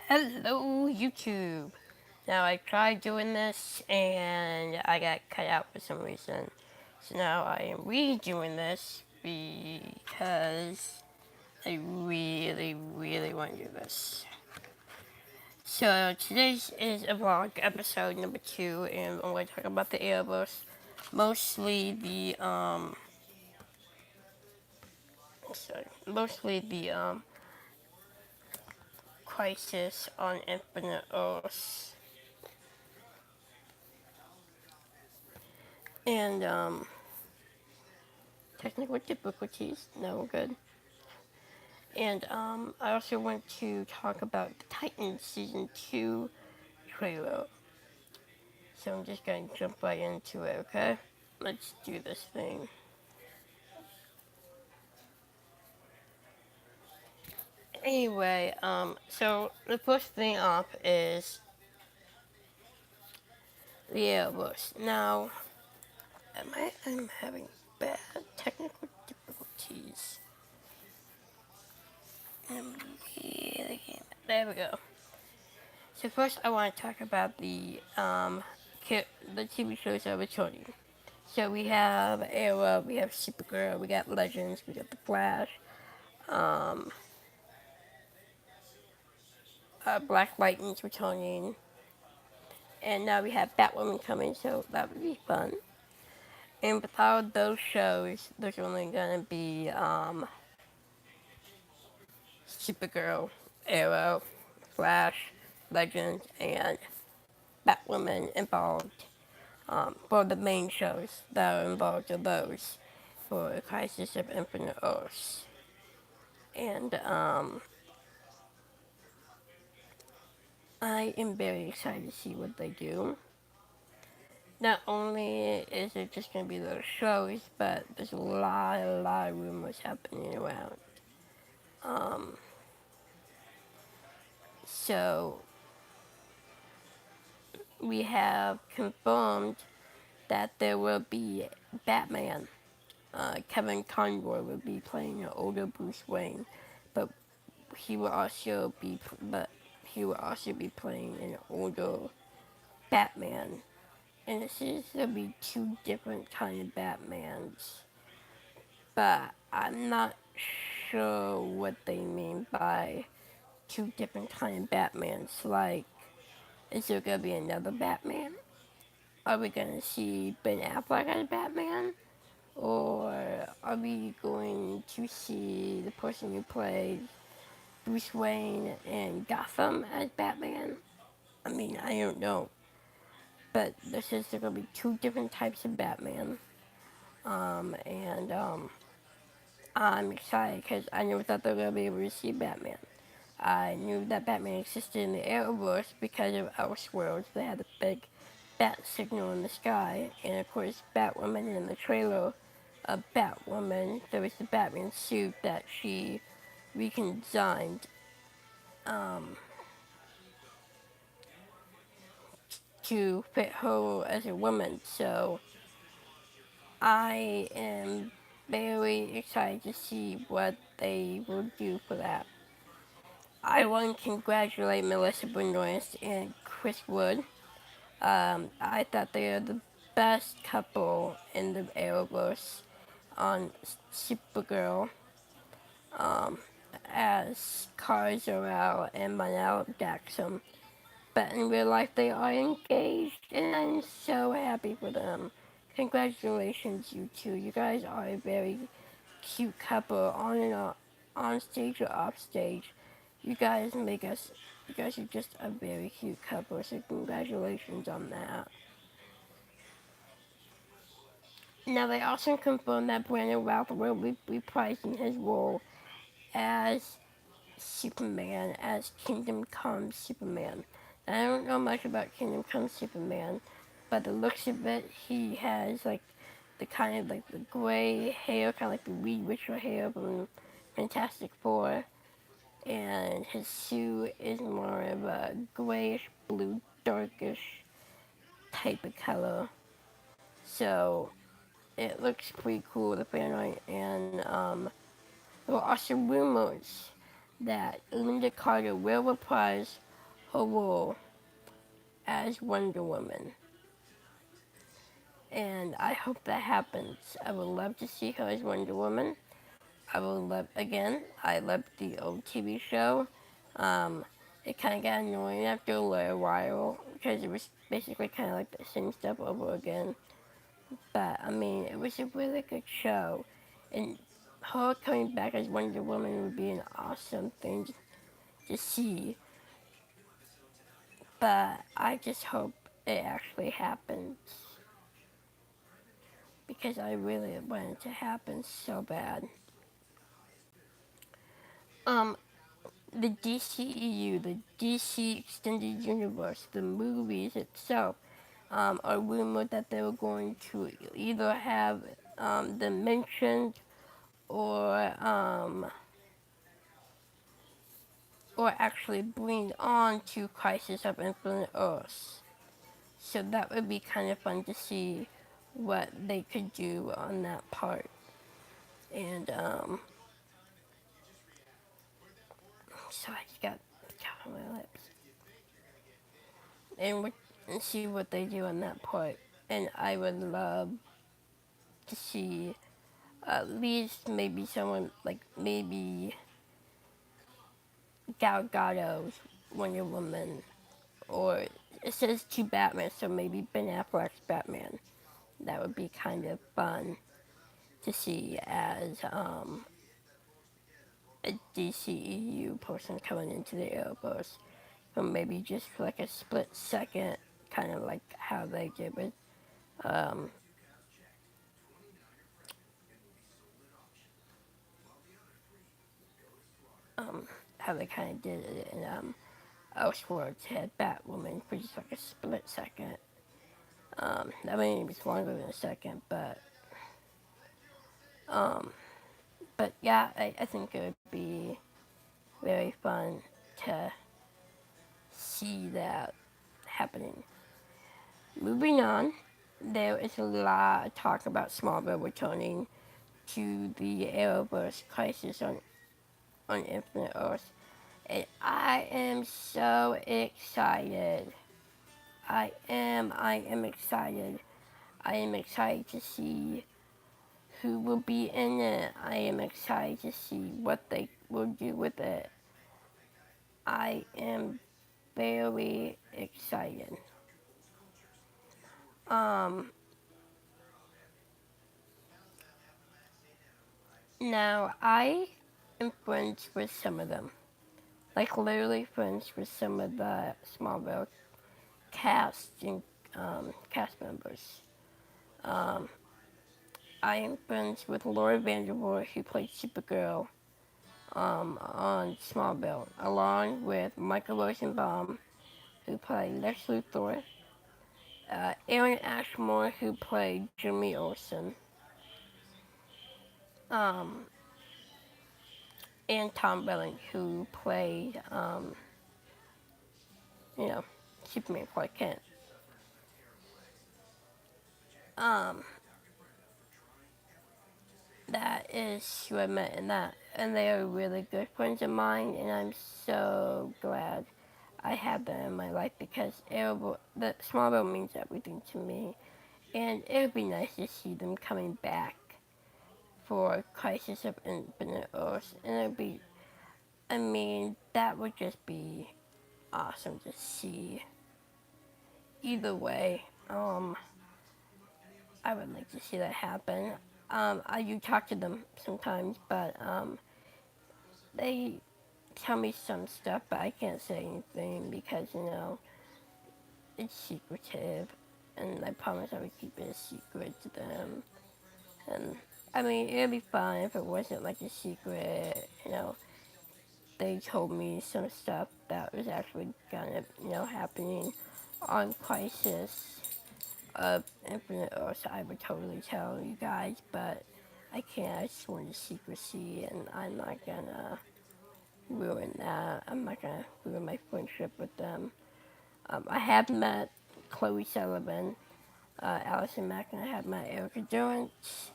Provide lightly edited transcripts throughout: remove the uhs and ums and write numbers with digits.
Hello, YouTube. Now, I tried doing this and I got cut out for some reason. So now I am redoing this because I really want to do this. So today's is a vlog episode number 2, and I'm going to talk about the Arrowverse. Mostly the Crisis on Infinite Earths. And technical difficulties. No, good. And I also want to talk about the Titans Season 2 trailer. So I'm just going to jump right into it, okay? Let's do this thing. Anyway, so the first thing up is the Arrowverse. Now, I'm having bad technical difficulties. I'm really getting, there we go. So first I want to talk about the TV shows that are returning. So we have Arrow, we have Supergirl, we got Legends, we got The Flash, um, Black Lightning's returning, and now we have Batwoman coming, so that would be fun. And without those shows, there's only gonna be Supergirl, Arrow, Flash, Legends, and Batwoman involved for the main shows that are involved in those for Crisis of Infinite Earths. And I am very excited to see what they do. Not only is it just going to be those shows, but there's a lot of rumors happening around. Um, so we have confirmed that there will be Batman. Kevin Conroy will be playing an older Bruce Wayne, but he will also be playing an older Batman. And this is gonna be two different kind of Batmans, but I'm not sure what they mean by two different kind of Batmans. Like, is there gonna be another Batman? Are we gonna see Ben Affleck as Batman? Or are we going to see the person who played Bruce Wayne in Gotham as Batman? I mean, I don't know. But this is there gonna be two different types of Batman. And I'm excited because I never thought they were gonna be able to see Batman. I knew that Batman existed in the Arrowverse because of Elseworlds. They had a big bat signal in the sky, and of course, Batwoman in the trailer of Batwoman, there was the Batman suit that she redesigned to fit her as a woman. So I am very excited to see what they will do for that. I want to congratulate Melissa Benoist and Chris Wood. I thought they are the best couple in the Arrowverse on Supergirl as Kara Zor-El and Manal Jackson. But in real life, they are engaged, and I'm so happy for them. Congratulations, you two. You guys are a very cute couple on and on stage or off stage. You guys make us. You guys are just a very cute couple. So congratulations on that. Now they also confirmed that Brandon Routh will be reprising his role as Superman, as Kingdom Come Superman. I don't know much about Kingdom Come Superman, but the looks of it, he has like the kind of like the gray hair, kind of like the Reed Richards hair from Fantastic Four, and his suit is more of a grayish blue, darkish type of color. So it looks pretty cool, the fan and there were also rumors that Linda Carter will reprise her role as Wonder Woman. And I hope that happens. I would love to see her as Wonder Woman. I would love, again, I loved the old TV show. Um, it kind of got annoying after a little while because it was basically kind of like the same stuff over again. But, I mean, it was a really good show. And her coming back as Wonder Woman would be an awesome thing to see. But I just hope it actually happens because I really want it to happen so bad. Um, the DCEU, the DC Extended Universe, the movies itself, are rumored that they were going to either have them mentioned or or actually bring on to Crisis of Infinite Earths. So that would be kind of fun to see what they could do on that part. And so I just got on my lips. And see what they do on that part. And I would love to see at least maybe someone like maybe Gal Gadot's Wonder Woman, or it says two Batman, so maybe Ben Affleck's Batman. That would be kind of fun to see as a DCEU person coming into the Arrowverse, or maybe just for like a split second, kind of like how they did with um, how they kind of did it in Elseworlds had Batwoman for just like a split second. I mean, it was longer than a second, um, but yeah, I think it would be very fun to see that happening. Moving on, there is a lot of talk about Smallville returning to the Arrowverse Crisis on Infinite Earth, and I am so excited. I am excited. I am excited to see who will be in it. I am excited to see what they will do with it. I am very excited. Um, Now I am friends with some of them, like literally friends with some of the Smallville cast and cast members. Um, I am friends with Laura Vandervoort, who played Supergirl on Smallville, along with Michael Rosenbaum, who played Lex Luthor, Aaron Ashmore, who played Jimmy Olsen, um, and Tom Welling, who played, you know, Superman Clark Kent. Um, that is who I met in that, and they are really good friends of mine, and I'm so glad I have them in my life because the Smallville means everything to me, and it would be nice to see them coming back for Crisis of Infinite Earths, and it'd be, I mean, that would just be awesome to see. Either way, I would like to see that happen. I do talk to them sometimes, but they tell me some stuff, but I can't say anything because, it's secretive, and I promised I would keep it a secret to them. And I mean, it'd be fine if it wasn't like a secret, they told me some stuff that was actually kind of, happening on Crisis of Infinite Earths. I would totally tell you guys, but I can't. I just want secrecy, and I'm not gonna ruin that. I'm not gonna ruin my friendship with them. I have met Chloe Sullivan, Allison Mack, and I have met Erica Durance.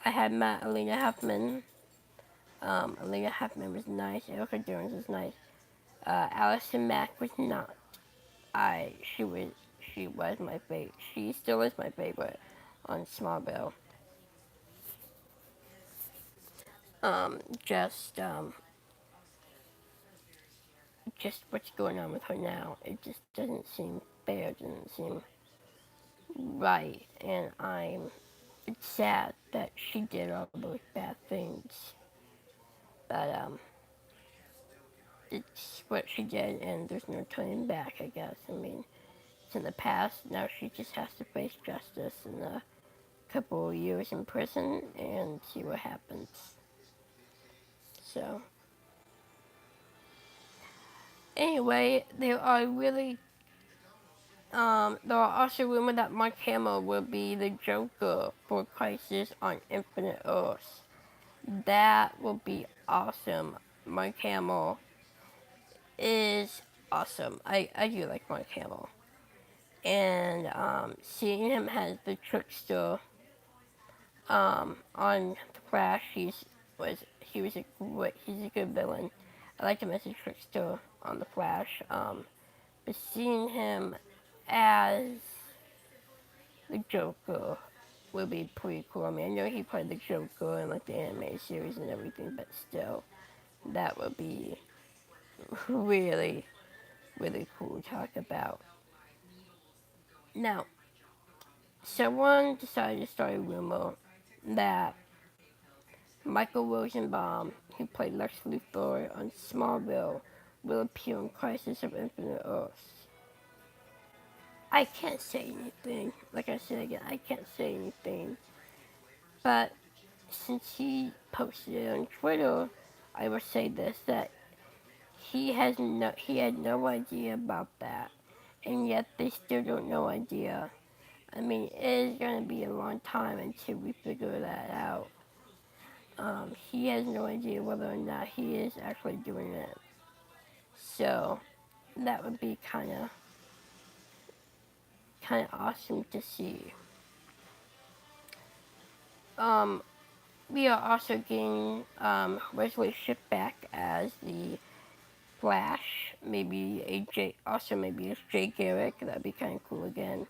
I have met Alina Huffman. Alina Huffman was nice. Erica Durance was nice. Allison Mack was not. I she was my favorite. She still is my favorite on Smallville. Um, just um, just what's going on with her now. It just doesn't seem fair. Doesn't seem right. And it's sad that she did all those bad things. But it's what she did, and there's no turning back. I guess. I mean, it's in the past. Now she just has to face justice and a couple of years in prison and see what happens. So anyway, there are also rumors that Mark Hamill will be the Joker for Crisis on Infinite Earths. That will be awesome. Mark Hamill is awesome. I do like Mark Hamill. And seeing him as the trickster on The Flash, he's a good villain. I like him as a trickster on The Flash. But seeing him as the Joker will be pretty cool. I mean, I know he played the Joker in like the animated series and everything, but still, that would be really, really cool to talk about. Now, someone decided to start a rumor that Michael Rosenbaum, who played Lex Luthor on Smallville, will appear in Crisis of Infinite Earths. I can't say anything. Like I said again, I can't say anything. But since he posted it on Twitter, I will say this: that he had no idea about that, and yet they still don't know idea. I mean, it is gonna be a long time until we figure that out. He has no idea whether or not he is actually doing it. So that would be kind of awesome to see. Um, we are also getting Wesley Shipp back as the Flash. Maybe it's Jay Garrick. That'd be kind of cool again.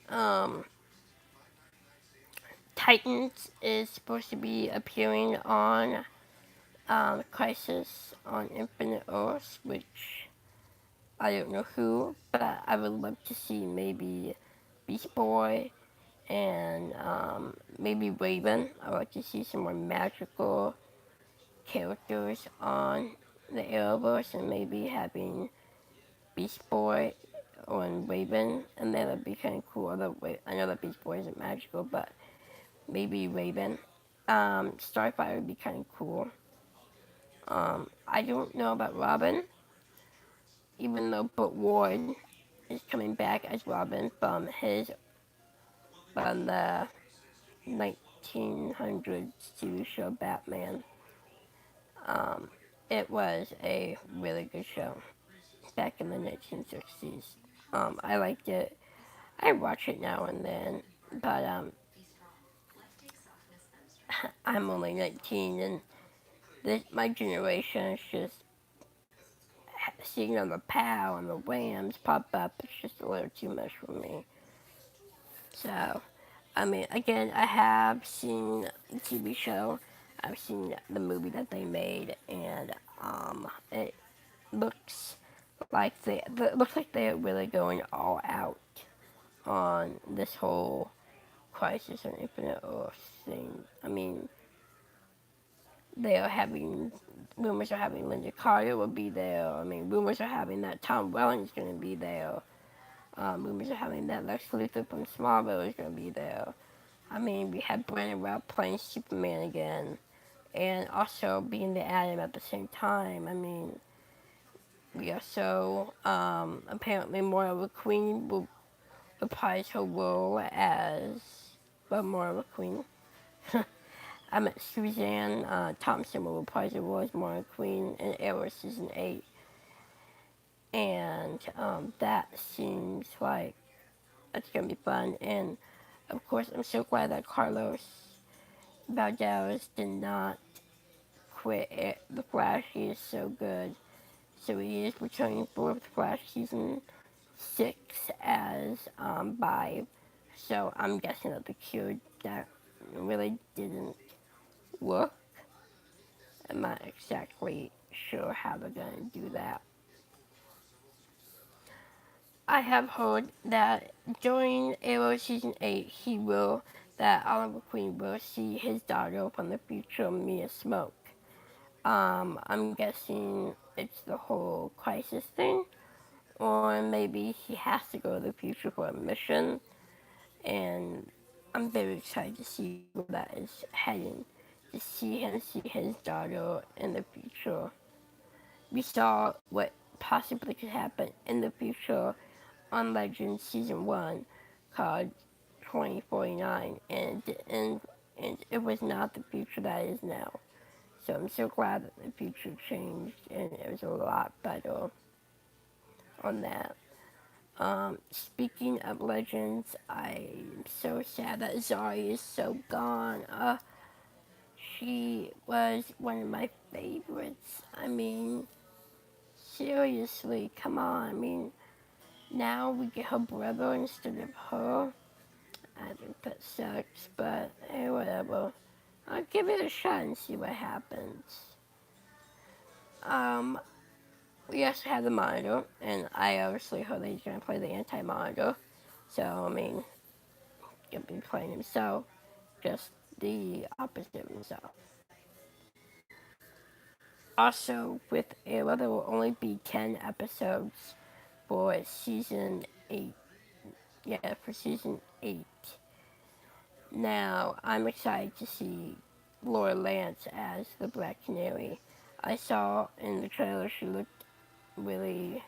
Um, Titans is supposed to be appearing on Crisis on Infinite Earths, which I don't know who, but I would love to see maybe Beast Boy and maybe Raven. I would like to see some more magical characters on the Arrowverse and maybe having Beast Boy or Raven, and that would be kind of cool. I know that Beast Boy isn't magical, but maybe Raven. Starfire would be kind of cool. I don't know about Robin, even though Burt Ward is coming back as Robin from the 1900s TV show Batman. Um, it was a really good show back in the 1960s. I liked it. I watch it now and then, but I'm only 19, and my generation is just seeing on the POW and the Whams pop up. It's just a little too much for me. So, I mean, again, I have seen the TV show. I've seen the movie that they made, and it looks looks like they're really going all out on this whole Crisis on Infinite Earths thing. I mean, they are having rumors are having Linda Carter will be there. I mean, rumors are having that Tom Welling's going to be there. Rumors are having that Lex Luthor from Smallville is going to be there. I mean, we had Brandon Routh playing Superman again, and also being the Atom at the same time. I mean, we also apparently Moira Queen will reprise her role as Moira Queen. Suzanne Thompson will reprise her role as Moira Queen in Arrow season 8, and that seems like it's gonna be fun. And of course, I'm so glad that Carlos Valderas did not quit The Flash. He is so good. So he is returning for The Flash season 6 as Vibe. So I'm guessing that the cure that really didn't work. I'm not exactly sure how they're going to do that. I have heard that during Arrow season 8, that Oliver Queen will see his daughter from the future, Mia Smoke. I'm guessing it's the whole crisis thing, or maybe he has to go to the future for a mission, and I'm very excited to see where that is heading, to see him see his daughter in the future. We saw what possibly could happen in the future on Legends Season 1 called 2049, and it was not the future that is now. So I'm so glad that the future changed and it was a lot better on that. Speaking of Legends, I'm so sad that Zari is so gone. She was one of my favorites. I mean, seriously, come on. I mean, now we get her brother instead of her. I think that sucks, but hey, whatever. I'll give it a shot and see what happens. Um, we also have the monitor, and I obviously heard that he's gonna play the anti-monitor. So, I mean, he'll be playing himself, just the opposite of himself. Also, with Arrow, there will only be 10 episodes for season 8. Yeah, for season 8. Now, I'm excited to see Laura Lance as the Black Canary. I saw in the trailer she looked really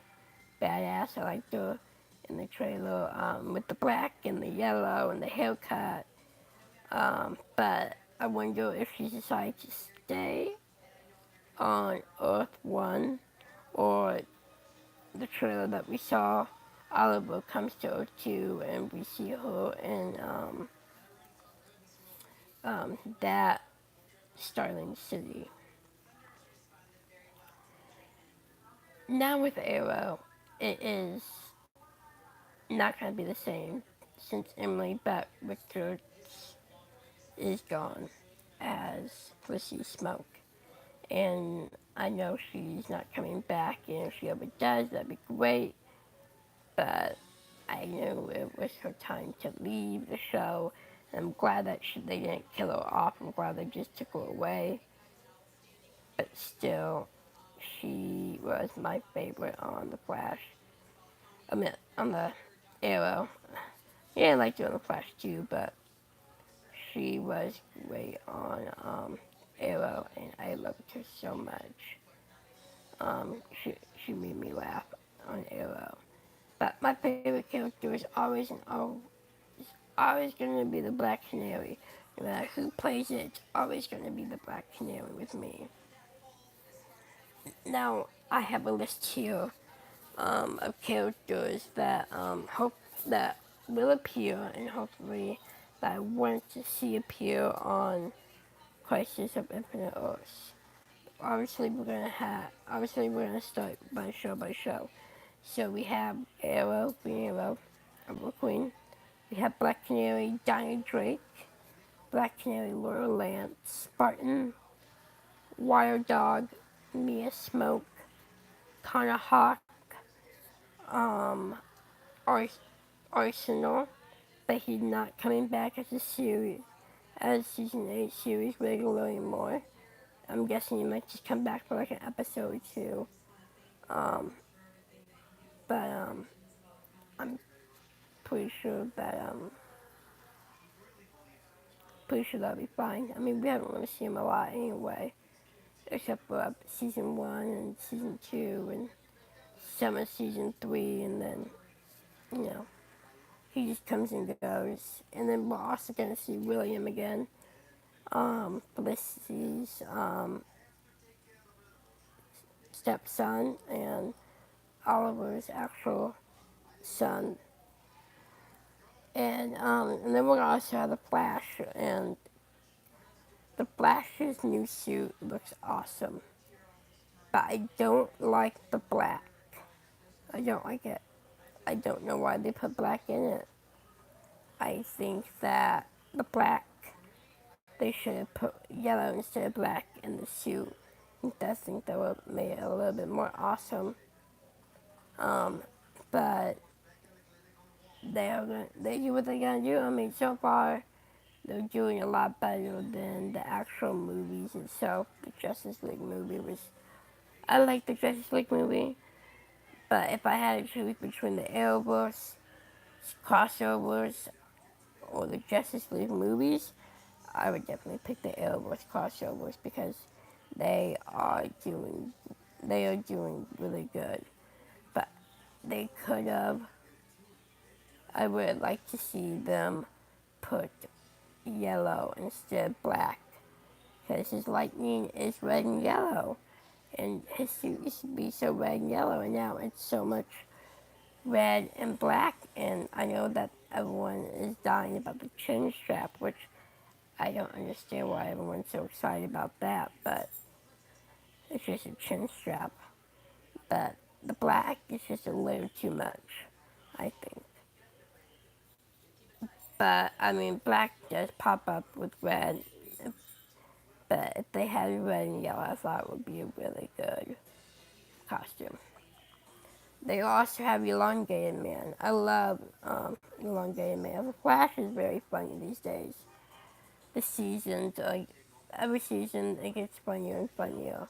badass. I liked her in the trailer with the black and the yellow and the haircut. But I wonder if she decides to stay on Earth 1 or the trailer that we saw. Oliver comes to Earth 2 and we see her in that Starling City. Now with Arrow, it is not going to be the same since Emily Beth Richards is gone as Felicity Smoke. And I know she's not coming back, and if she ever does, that'd be great. But I knew it was her time to leave the show. And I'm glad that they didn't kill her off. I'm glad they just took her away. But still, she was my favorite on The Flash. I mean, on the Arrow. Yeah, I liked her on The Flash too, but she was great on Arrow, and I loved her so much. She made me laugh on Arrow. But my favorite character is always going to be the Black Canary. No matter who plays it, it's always going to be the Black Canary with me. Now, I have a list here of characters that hope that will appear and hopefully that I want to see appear on Crisis of Infinite Earths. Obviously we're gonna start by show. So we have Arrow, Green Arrow, Ember Queen. We have Black Canary, Dinah Drake, Black Canary, Laura Lance, Spartan, Wire Dog, Mia Smoke, Connor Hawk, um, Arsenal, but he's not coming back as season 8 series regular anymore. I'm guessing he might just come back for like an episode or two. Um, but I'm pretty sure that'll be fine. I mean, we haven't really seen him a lot anyway, except for season 1 and season 2 and some of season 3, and then, you know, he just comes and goes. And then we're also gonna see William again, Felicity's stepson and Oliver's actual son. And then we're gonna also have the Flash, and The Flash's new suit looks awesome, but I don't like the black. I don't like it. I don't know why they put black in it. I think that the black, they should have put yellow instead of black in the suit. I think that would have made it a little bit more awesome. But they do what they're gonna do. I mean, so far they're doing a lot better than the actual movies itself. The Justice League movie was, I like the Justice League movie, but if I had to choose between the Arrowverse crossovers or the Justice League movies, I would definitely pick the Arrowverse crossovers because they are doing they are doing really good. But they could have. I would like to see them put yellow instead of black because his lightning is red and yellow, and his suit used to be so red and yellow, and now it's so much red and black. And I know that everyone is dying about the chin strap, which I don't understand why everyone's so excited about that, but it's just a chin strap. But the black is just a little too much, I think. But I mean, black does pop up with red. But if they had red and yellow, I thought it would be a really good costume. They also have Elongated Man. I love Elongated Man. The Flash is very funny these days. The seasons, like every season, it gets funnier and funnier.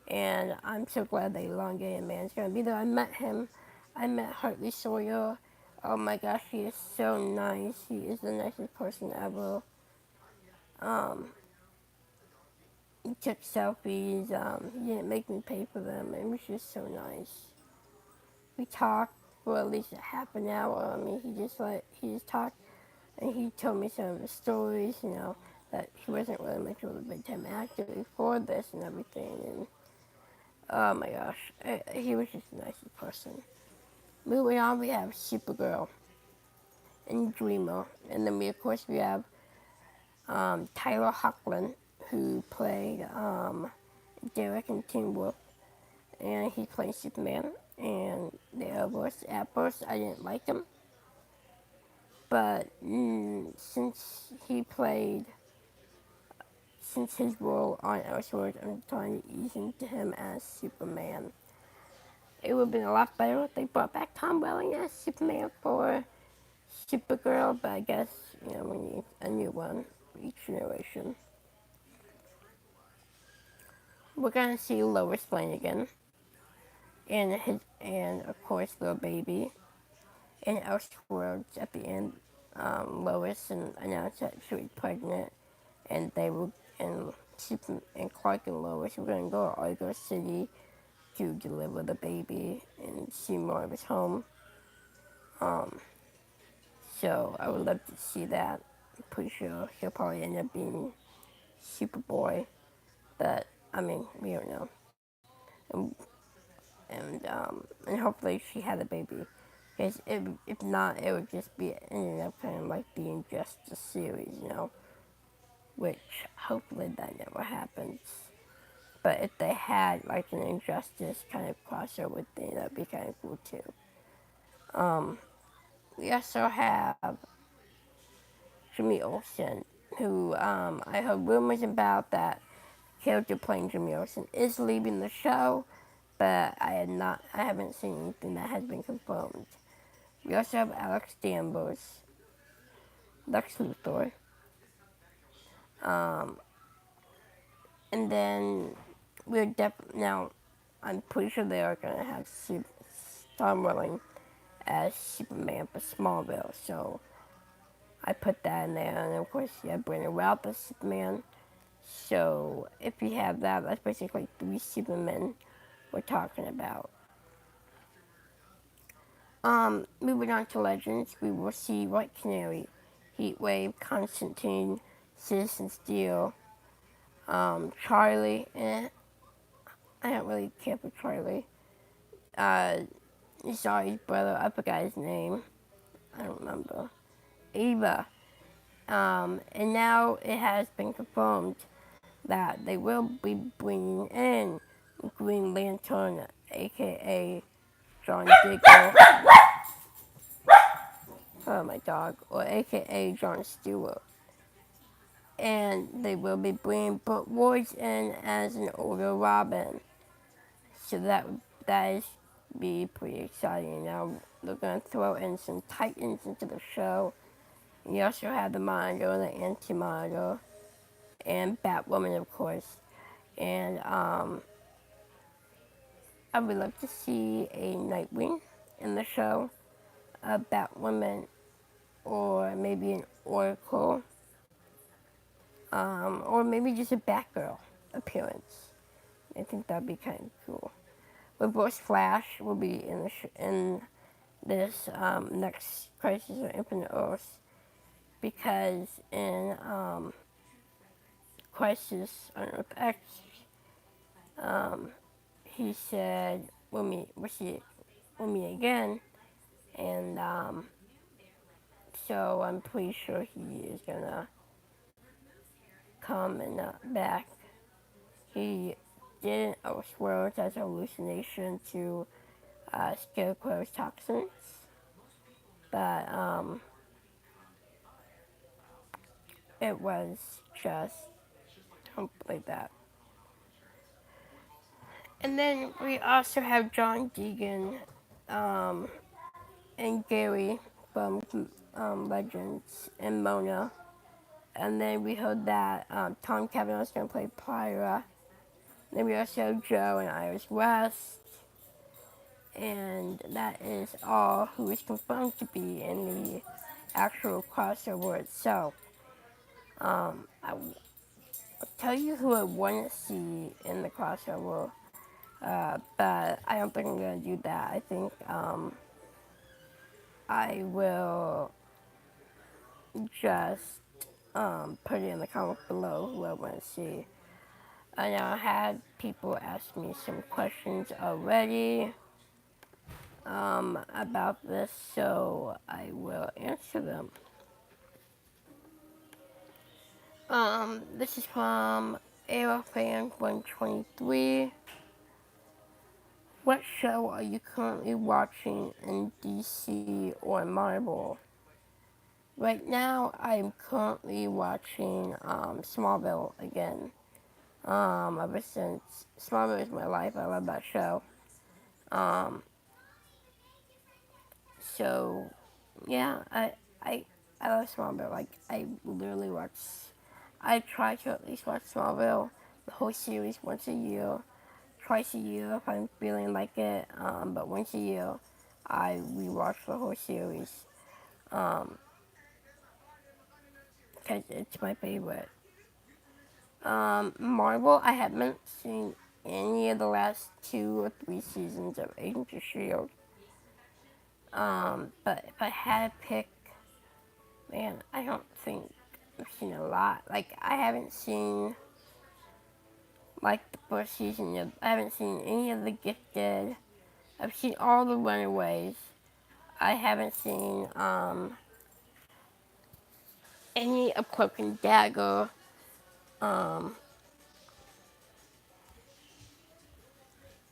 And I'm so glad that Elongated Man's gonna be there. I met him. I met Hartley Sawyer. Oh my gosh, he is so nice. He is the nicest person ever. He took selfies. He didn't make me pay for them. It was just so nice. We talked for at least a half an hour. I mean, he just talked, and he told me some of the stories. That he wasn't really much of a big time actor before this and everything. And oh my gosh, he was just the nicest person. Moving on, we have Supergirl and Dreamer, and then we have Tyler Hoechlin, who played Derek and Teen Wolf, and he plays Superman. And the Arrowverse, at first I didn't like him, but since his role on Elseworlds, I'm trying to ease into him as Superman. It would have been a lot better if they brought back Tom Welling as Superman for Supergirl, but I guess, we need a new one for each generation. We're gonna see Lois Lane again, and of course, Little Baby. In Elseworlds, at the end, Lois announced that she was pregnant, and and Clark and Lois were gonna go to Argo City to deliver the baby and see more of his home. So I would love to see that. I'm pretty sure he'll probably end up being Superboy, but I mean, we don't know. And and hopefully she had a baby. Because if not, it would just be ending up kind of like the Injustice series, which hopefully that never happens. But if they had like an Injustice kind of crossover thing, that'd be kind of cool too. We also have Jimmy Olsen, who I heard rumors about that character playing Jimmy Olsen is leaving the show, but I haven't seen anything that has been confirmed. We also have Alex Danvers, Lex Luthor, and then now. I'm pretty sure they are gonna have Tom Welling as Superman for Smallville, so I put that in there. And of course, you have Brandon Routh as Superman. So if you have that, that's basically 3 Supermen we're talking about. Moving on to Legends, we will see White Canary, Heatwave, Constantine, Citizen Steel, Charlie, I don't really care for Charlie. Zari's brother, I forgot his name. I don't remember. Eva. And now it has been confirmed. that they will be bringing in Green Lantern, aka John Diggle, oh my dog, or aka John Stewart. And they will be bringing Burt Ward in as an older Robin. So that is be pretty exciting. Now they're gonna throw in some Titans into the show. You also have the Monitor, the Anti-Monitor, and Batwoman, of course. And I would love to see a Nightwing in the show, a Batwoman, or maybe an Oracle, or maybe just a Batgirl appearance. I think that'd be kind of cool. Reverse Flash will be in this next Crisis on Infinite Earths, because in Crisis on Earth X, he said, we'll meet again, and so I'm pretty sure he is gonna come and back. He didn't swear it as a hallucination to Scarecrow's toxins, but it was just like that. And then we also have John Deegan and Gary from Legends and Mona. And then we heard that Tom Cavanaugh is going to play Pyra. Then we also have Joe and Iris West. And that is all who is confirmed to be in the actual crossover itself. I'll tell you who I want to see in the crossover, but I don't think I'm going to do that. I think I will just put it in the comments below who I want to see. I now had people ask me some questions already about this, so I will answer them. This is from Aerofan123. What show are you currently watching in DC or Marvel? Right now, I'm currently watching Smallville again. Ever since Smallville is my life, I love that show. So yeah, I love Smallville. Like I literally watch. I try to at least watch Smallville, the whole series once a year, twice a year if I'm feeling like it. But once a year, I rewatch the whole series. Cause it's my favorite. Marvel, I haven't seen any of the last 2 or 3 seasons of Agents of Shield. But if I had to pick, man, I don't think I've seen a lot. Like I haven't seen like the first season of. I haven't seen any of the Gifted. I've seen all the Runaways. I haven't seen any of Cloak and Dagger.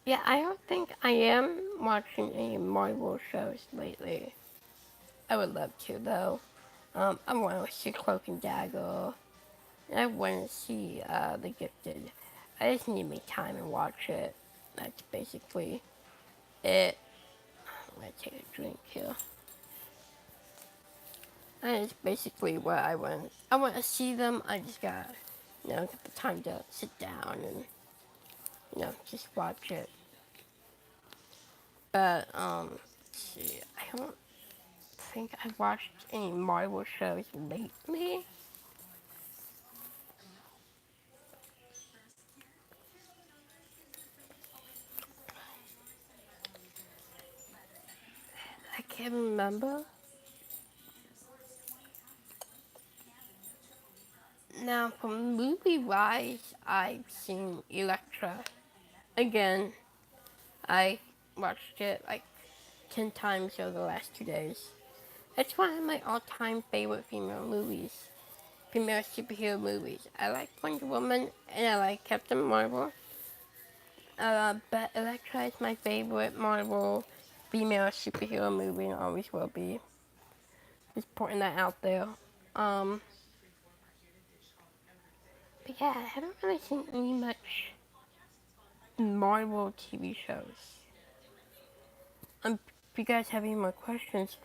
Yeah, I don't think I am watching any Marvel shows lately. I would love to though. I want to see Cloak and Dagger. And I want to see The Gifted. I just need to make time and watch it. That's basically it. I'm gonna take a drink here. And it's basically what I want. I want to see them. I just gotta, get the time to sit down and, just watch it. But let's see. I don't think I've watched any Marvel shows lately. I can't remember. Now, from movie-wise, I've seen Elektra. Again, I watched it like 10 times over the last 2 days. It's one of my all-time favorite female movies. female superhero movies. I like Wonder Woman and I like Captain Marvel. But Elektra is my favorite Marvel female superhero movie and always will be. Just putting that out there. Um, but yeah, I haven't really seen any much Marvel TV shows. If you guys have any more questions,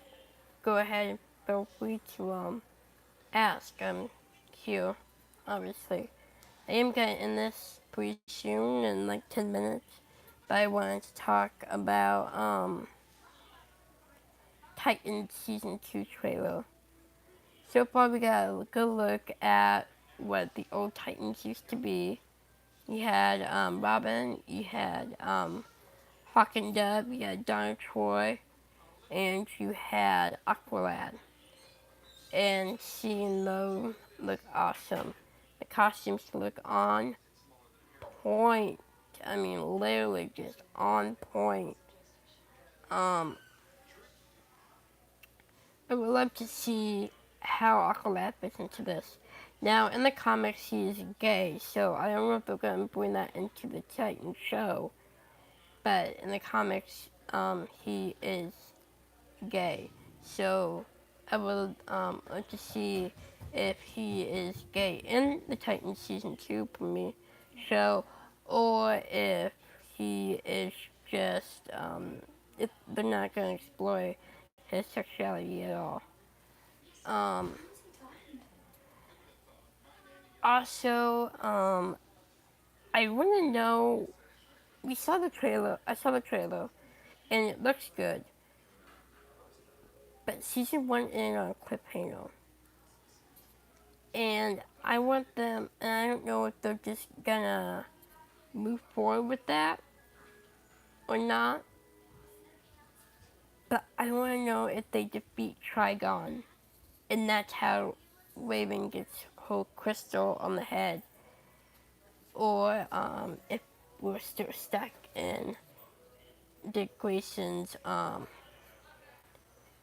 go ahead and feel free to ask. I'm here, obviously. I am gonna end this pretty soon in like 10 minutes, but I wanted to talk about Titan Season 2 trailer. So far we got a good look at what the old Titans used to be. You had Robin, you had Hawk and Dove, you had Donna Troy, and you had Aqualad. And seeing them look awesome. The costumes look on point. I mean, literally just on point. I would love to see how Aqualad fits into this. Now, in the comics, he's gay, so I don't know if they're going to bring that into the Titan show. But in the comics, he is gay. So I would like to see if he is gay in the Titan Season 2 premiere show, or if he is just, if they're not going to explore his sexuality at all. Also, I want to know, I saw the trailer, and it looks good, but season 1 ended on a cliffhanger. And I want them, and I don't know if they're just gonna move forward with that or not, but I want to know if they defeat Trigon, and that's how Raven gets her crystal on the head, or if we're still stuck in Dick Grayson's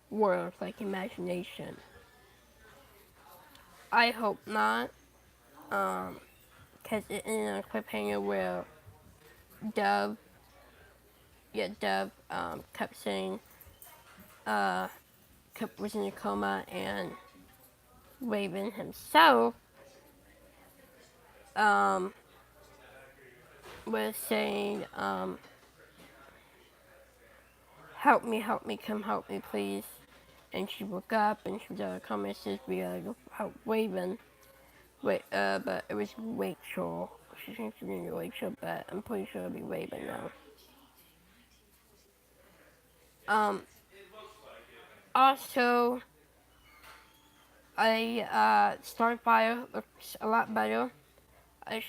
world, like imagination. I hope not, because it ended on a cliffhanger where Dove kept saying, was in a coma, and Raven himself was saying, help me, come help me, please. And she woke up and she was out of coma and says, we gotta go help Raven. But it was Rachel. She thinks she's gonna be Rachel, but I'm pretty sure it'll be Raven now. Also, Starfire looks a lot better.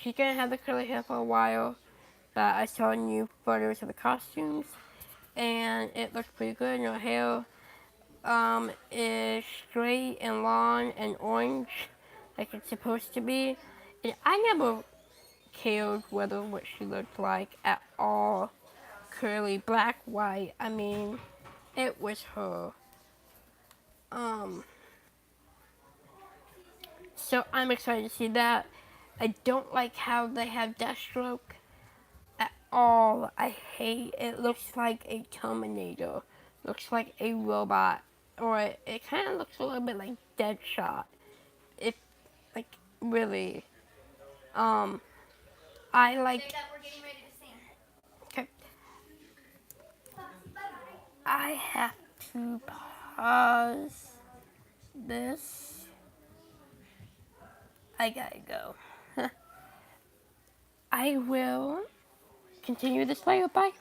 She's gonna have the curly hair for a while, but I saw new photos of the costumes, and it looks pretty good. And her hair is straight and long and orange, like it's supposed to be. And I never cared what she looked like at all. Curly, black, white. I mean, it was her. So I'm excited to see that. I don't like how they have Deathstroke at all. I hate it. Looks like a Terminator. Looks like a robot. Or it kind of looks a little bit like Deadshot. If, like, really. I like... Okay. I have to pause this. I gotta go. I will continue this later. Bye.